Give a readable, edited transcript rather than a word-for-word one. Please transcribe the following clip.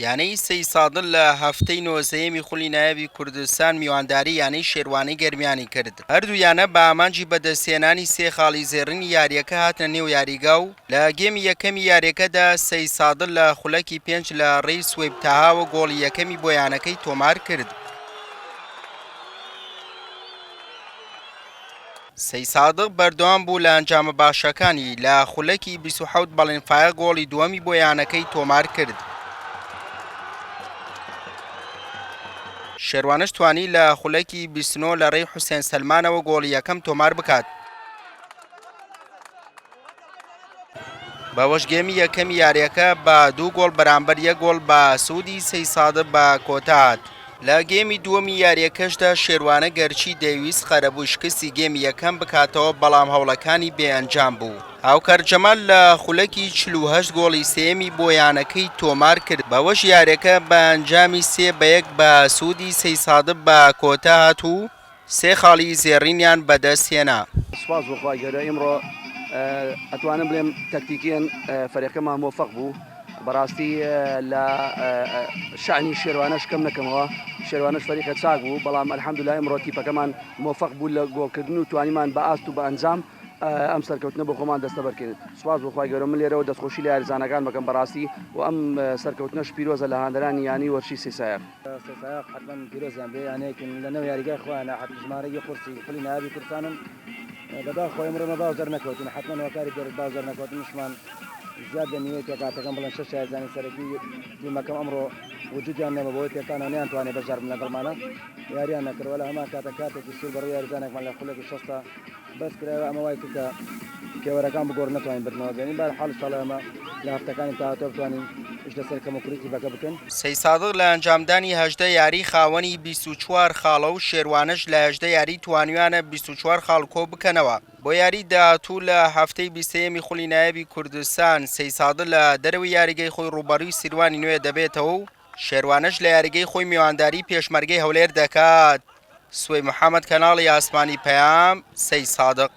یانەی سەی سادڵ لە هەفتەی نۆزەیەمی خولی نایەوی کوردستان میوانداری یانەی شێروانەی گەرمیانی کرد. هەردوو یانە بە ئامانجی بەدەستهێنانی سێ خاڵی زێڕینی یاریەکە هاتنە نێو یاریگا و لە گێمی یەکەمی یاریەکەدا سەی سادڵ لە خولەکی پێنج لە ڕێی سوێب تاهاوە گۆڵی یەکەمی بۆ یانەکەی تۆمار کرد. سەی سادق بەردەوام بوو لە ئەنجامە باشەکانی لە خولەکی 27 بەڵێنفایە گۆڵی دووەمی بۆ یانەکەی تۆمار کرد. شێروانش توانی لە خولەکی 29 لە ڕێی حوسێن سەلمانەوە گۆڵی یەکەم تۆمار بکات. بەوەش گێمی یەکەمی یاریەکە بە 2 گۆڵ بەرامبەر 1 گۆڵ بە سوودی سەی سادق بە کۆتا هات. لە گێمی دووەمی یاریەکەشدا شێروانە گەرچی دەیویست خەرەبوو شکستی گێمی یەکەم بکاتەوە بەڵام هەوڵەکانی بێئەنجام بوو. هاوکەر جەمال لە خولەکی 48 گۆڵی سێمی بۆ یانەکەی تۆمار کرد. بەوەش یاریەکە بە ئەنجامی 3-1 بە سوودی سەی سادق بە کۆتا هات و سێ خاڵی زێڕینیان بەدەست هێنا. سوپاس بۆ خوای گەورە ئێمڕۆ ئەتوانم بڵێم تەکتیکیان فەرێقەمان مۆفەق بوو. بەڕاستی لە شعنی شێروانەش کەم نەکەمەوە، شێروانەش فەریقە چاک بوو، بەڵام ئەلحەمدولیلا ئێمڕۆ تیپەکەمان مۆفەق بوو لە گۆڵکردن و توانیمان بە ئاست و بە ئەنجام ئەم سەرکەوتنە بۆ خۆمان دەستە بەرکەین. سوپاس بۆ خوای گەورە، من لێرەوە دەستخۆشی لە یاریزانەکان بەکەم بەڕاستی و ئەم سەرکەوتنەش پیرۆزە لە هاندەرانی یانی وەرشی سێسایق. سێسایق حتما پیرۆزیان بێ یانەیەکن لەنەوە یاریگای خۆیانە حت ژمارەی قورسی خولی نایەوی کوردستانن بەدا خۆی ئێمڕۆ باوزەر نەکەوتن، حتما هۆکاری گەورە باوزەر نەکەوتنشمان زیاد لە نیوەی تێکاتەکەم بڵێن شەش یاریزانی سەرەکی تیمەکەم ئەمڕۆ وجودیان نەبوو بۆی تێکانەوە نەیانتوانێ بەشدار بن لەگەڵمانە، یاریان نەکردوە لە هەمان کاتێکی سوور بەڕووی یاریزانێکمان لە خولێکی شەستا بەس کراوە ئەمە وای کە کێوەرەکان بگۆڕ نەتوانین بردنەوە بێنین. بەرحاڵ ئینشاڵڵا ئێمە لە هەفتەکانی داهاتوو بتوانین ئیش لەسەر کەمەکوڕی بەکە بکەن. سەی سادق لە ئەنجامدانی 18 یاری خاوەنی 24 خاڵە و شێروانش لە 18 یاری توانیوانە 24 خاڵ کۆ بکەنەوە. بۆ یاری داهاتوو لە هەفتەی 20یەمی خولی نایەوی کوردستان سەی سادق لە دەرەوەی یاریگەی خۆی ڕووبەڕووی سیروانی نوێ دەبێتەوە و شێروانش لە یاریگەی خۆی میوانداری پێشمەرگەی هەولێر دەکات. سوێ محەممەد کەناڵی ئاسمانی پەیام سەی سادق.